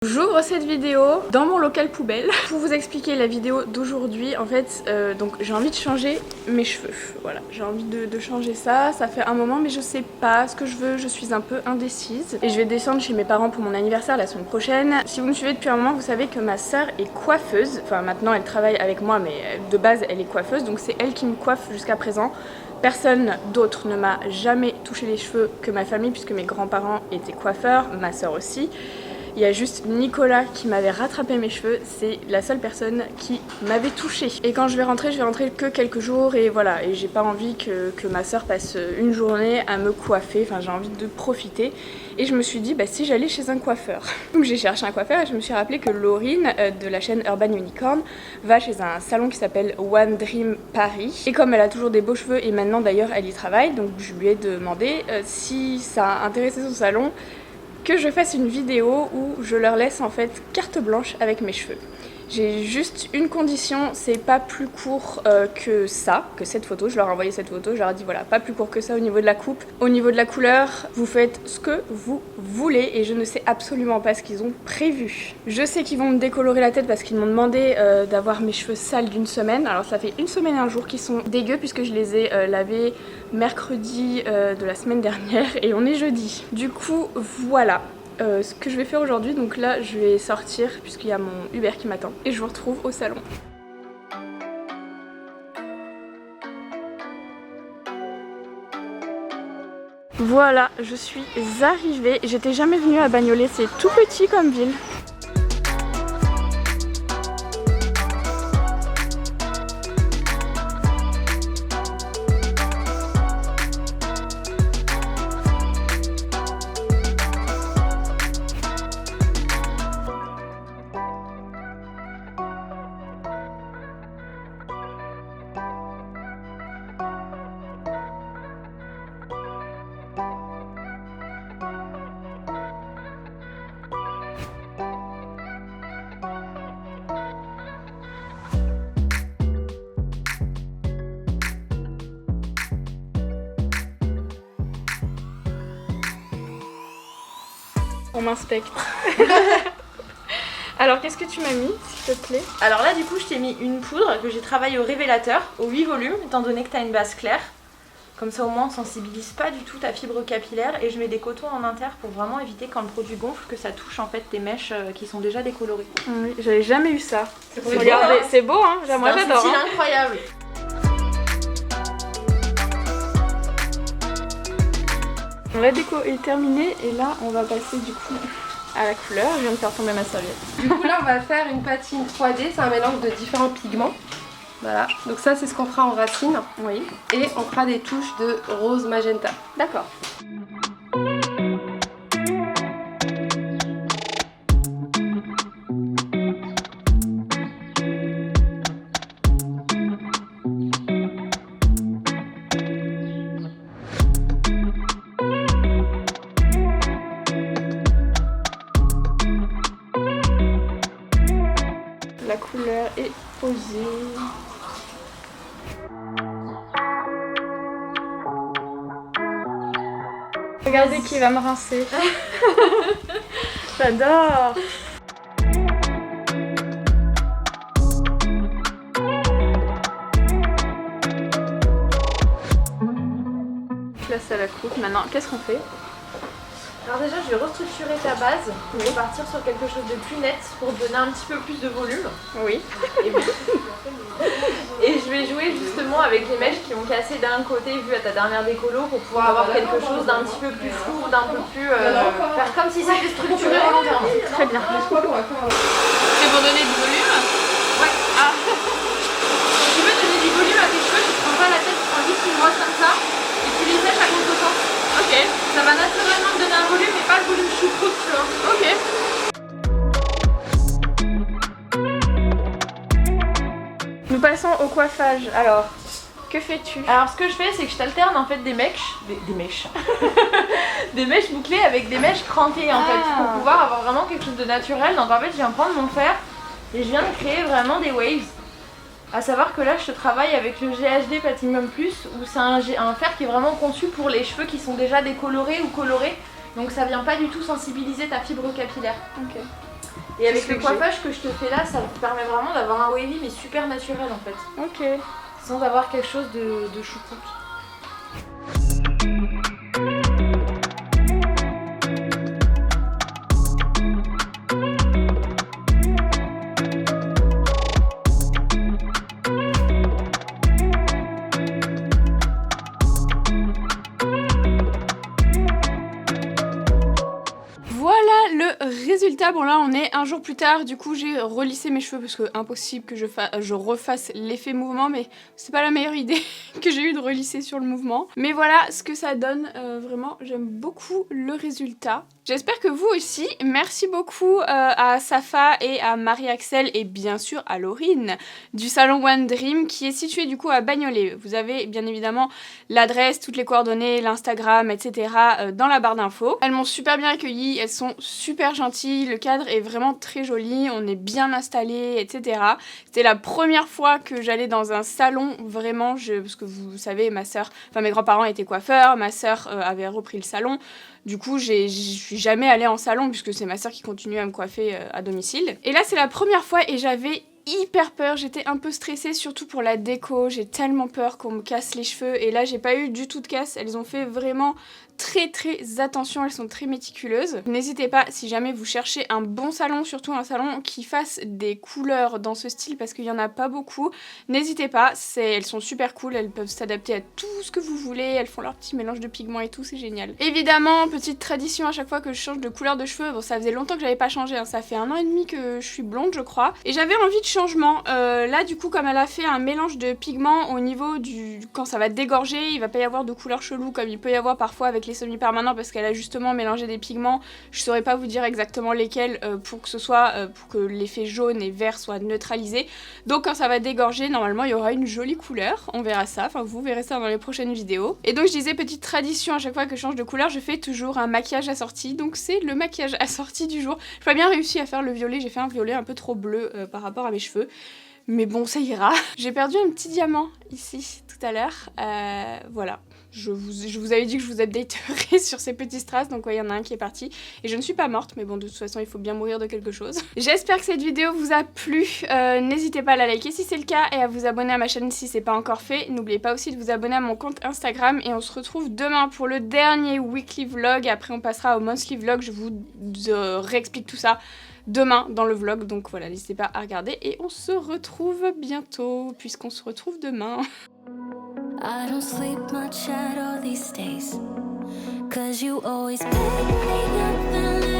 J'ouvre cette vidéo dans mon local poubelle pour vous expliquer la vidéo d'aujourd'hui. En fait, donc j'ai envie de changer mes cheveux. Voilà, j'ai envie de changer ça. Ça fait un moment, mais je sais pas ce que je veux. Je suis un peu indécise. Et je vais descendre chez mes parents pour mon anniversaire la semaine prochaine. Si vous me suivez depuis un moment, vous savez que ma sœur est coiffeuse. Enfin, maintenant, elle travaille avec moi, mais de base, elle est coiffeuse. Donc c'est elle qui me coiffe jusqu'à présent. Personne d'autre ne m'a jamais touché les cheveux que ma famille, puisque mes grands-parents étaient coiffeurs, ma sœur aussi. Il y a juste Nicolas qui m'avait rattrapé mes cheveux, c'est la seule personne qui m'avait touchée. Et quand je vais rentrer que quelques jours et voilà, et j'ai pas envie que ma soeur passe une journée à me coiffer, enfin j'ai envie de profiter. Et je me suis dit, bah si j'allais chez un coiffeur. Donc j'ai cherché un coiffeur et je me suis rappelé que Laurine de la chaîne Urban Unicorn va chez un salon qui s'appelle One Dream Paris. Et comme elle a toujours des beaux cheveux et maintenant d'ailleurs elle y travaille, donc je lui ai demandé si ça intéressait son salon, que je fasse une vidéo où je leur laisse en fait carte blanche avec mes cheveux. J'ai juste une condition, c'est pas plus court que ça, que cette photo. Je leur ai envoyé cette photo, je leur ai dit voilà, pas plus court que ça au niveau de la coupe. Au niveau de la couleur, vous faites ce que vous voulez et je ne sais absolument pas ce qu'ils ont prévu. Je sais qu'ils vont me décolorer la tête parce qu'ils m'ont demandé d'avoir mes cheveux sales d'une semaine. Alors ça fait une semaine et un jour qu'ils sont dégueux puisque je les ai lavés mercredi de la semaine dernière et on est jeudi. Du coup, voilà. Ce que je vais faire aujourd'hui, donc là je vais sortir puisqu'il y a mon Uber qui m'attend et je vous retrouve au salon. Voilà, je suis arrivée. J'étais jamais venue à Bagnolet, c'est tout petit comme ville. On m'inspecte. Alors qu'est-ce que tu m'as mis s'il te plaît? Alors là du coup je t'ai mis une poudre que j'ai travaillée au révélateur, au 8 volumes, étant donné que tu as une base claire. Comme ça au moins on sensibilise pas du tout ta fibre capillaire et je mets des cotons en inter pour vraiment éviter quand le produit gonfle que ça touche en fait tes mèches qui sont déjà décolorées. Oui, j'avais jamais eu ça. Regardez, c'est beau hein, moi j'adore. C'est hein. incroyable. La déco est terminée et là on va passer du coup à la couleur. Je viens de faire tomber ma serviette. Du coup là on va faire une patine 3D, c'est un mélange de différents pigments. Voilà, donc ça c'est ce qu'on fera en racine. Oui. Et on fera des touches de rose magenta. D'accord. La couleur est posée. Regardez qui va me rincer. J'adore. Place à la coupe. Maintenant, qu'est-ce qu'on fait? Alors déjà je vais restructurer ta base et partir sur quelque chose de plus net pour donner un petit peu plus de volume. Oui. Et je vais jouer justement avec les mèches qui ont cassé d'un côté vu à ta dernière décolo pour pouvoir avoir quelque chose d'un petit peu plus flou, d'un peu plus... faire comme si c'était structuré volontairement. Très bien. C'est pour donner du volume? Ouais. Ah. Si tu veux donner du volume à tes cheveux, tu te prends pas la tête, tu prends juste une brosse comme ça et tu les sèches à contre-sens. Ok. Ça va naturellement te donner un volume mais pas le volume choucroute, tu vois. Ok. Nous passons au coiffage. Alors, que fais-tu? Alors ce que je fais c'est que je t'alterne en fait des mèches, des mèches, des mèches bouclées avec des mèches crantées en fait pour pouvoir avoir vraiment quelque chose de naturel. Donc en fait je viens prendre mon fer et je viens de créer vraiment des waves. À savoir que là je travaille avec le GHD Platinum Plus où c'est un fer qui est vraiment conçu pour les cheveux qui sont déjà décolorés ou colorés. Donc ça vient pas du tout sensibiliser ta fibre capillaire. Ok. Et avec celui le que j'ai. coiffage que je te fais là, ça me permet vraiment d'avoir un wavy mais super naturel en fait. Ok. Sans avoir quelque chose de choucroute. Voilà le résultat. Bon là on est un jour plus tard, du coup j'ai relissé mes cheveux parce que impossible que je refasse l'effet mouvement, mais c'est pas la meilleure idée que j'ai eu de relisser sur le mouvement. Mais voilà ce que ça donne, vraiment j'aime beaucoup le résultat. J'espère que vous aussi. Merci beaucoup à Safa et à Marie-Axel et bien sûr à Laurine du salon One Dream qui est situé du coup à Bagnolet. Vous avez bien évidemment l'adresse, toutes les coordonnées, l'Instagram, etc. Dans la barre d'infos. Elles m'ont super bien accueillie, elles sont super gentilles, le cadre est vraiment très joli, on est bien installé, etc. C'était la première fois que j'allais dans un salon, vraiment, parce que vous savez, mes grands-parents étaient coiffeurs, ma soeur avait repris le salon. Du coup, je suis jamais allée en salon puisque c'est ma soeur qui continue à me coiffer à domicile. Et là, c'est la première fois et j'avais hyper peur, j'étais un peu stressée, surtout pour la déco. J'ai tellement peur qu'on me casse les cheveux et là, j'ai pas eu du tout de casse. Elles ont fait vraiment très attention, elles sont très méticuleuses. N'hésitez pas, si jamais vous cherchez un bon salon, surtout un salon qui fasse des couleurs dans ce style parce qu'il y en a pas beaucoup, n'hésitez pas, elles sont super cool, elles peuvent s'adapter à tout ce que vous voulez, elles font leur petit mélange de pigments et tout, c'est génial. Évidemment, petite tradition à chaque fois que je change de couleur de cheveux, bon ça faisait longtemps que j'avais pas changé, hein, ça fait 1 an et demi que je suis blonde je crois, et j'avais envie de changement. Là du coup comme elle a fait un mélange de pigments au niveau quand ça va dégorger, il va pas y avoir de couleurs cheloues comme il peut y avoir parfois avec les semi-permanents parce qu'elle a justement mélangé des pigments. Je saurais pas vous dire exactement lesquels pour que l'effet jaune et vert soit neutralisé. Donc quand ça va dégorger, normalement il y aura une jolie couleur. On verra ça, enfin vous verrez ça dans les prochaines vidéos. Et donc je disais, petite tradition, à chaque fois que je change de couleur, je fais toujours un maquillage assorti. Donc c'est le maquillage assorti du jour. J'ai pas bien réussi à faire le violet, j'ai fait un violet un peu trop bleu par rapport à mes cheveux. Mais bon, ça ira. J'ai perdu un petit diamant ici tout à l'heure. Voilà. Je vous avais dit que je vous updaterai sur ces petits strass, donc ouais, il y en a un qui est parti. Et je ne suis pas morte, mais bon, de toute façon, il faut bien mourir de quelque chose. J'espère que cette vidéo vous a plu. N'hésitez pas à la liker si c'est le cas et à vous abonner à ma chaîne si c'est pas encore fait. N'oubliez pas aussi de vous abonner à mon compte Instagram et on se retrouve demain pour le dernier weekly vlog. Après, on passera au monthly vlog. Je vous réexplique tout ça demain dans le vlog, donc voilà, n'hésitez pas à regarder et on se retrouve bientôt puisqu'on se retrouve demain. I don't sleep much at all these days, 'cause you always pick me up and